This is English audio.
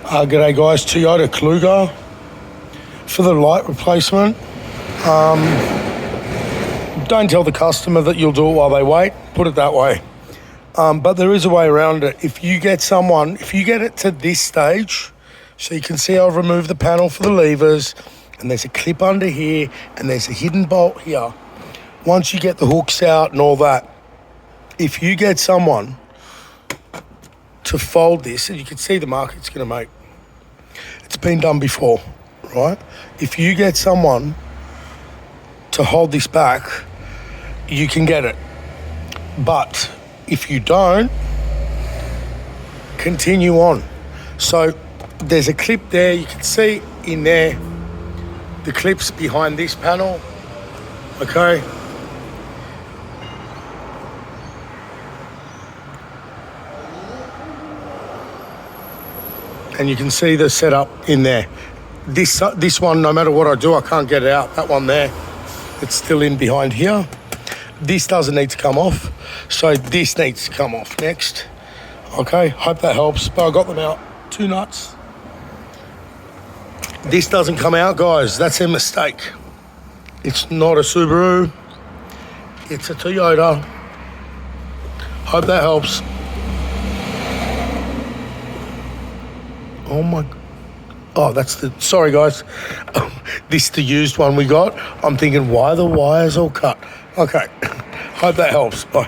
G'day guys, Toyota Kluger for the light replacement. Don't tell the customer that you'll do it while they wait, put it that way. But there is a way around it. If you get it to this stage, so you can see I've removed the panel for the levers, and there's a clip under here, and there's a hidden bolt here. Once you get the hooks out and all that, if you get someone to fold this, and you can see the mark it's going to make. It's been done before, right? If you get someone to hold this back, you can get it. But if you don't, continue on. So there's a clip there, you can see in there, the clip's behind this panel, okay? And you can see the setup in there. This one, no matter what I do, I can't get it out. That one there, it's still in behind here. This doesn't need to come off, so this needs to come off next. Okay, hope that helps, but I got them out. 2 nuts. This doesn't come out, guys. That's a mistake. It's not a Subaru. It's a Toyota. Hope that helps. Oh my, sorry guys. This is the used one we got. I'm thinking, why the wires all cut? Okay, hope that helps. Bye.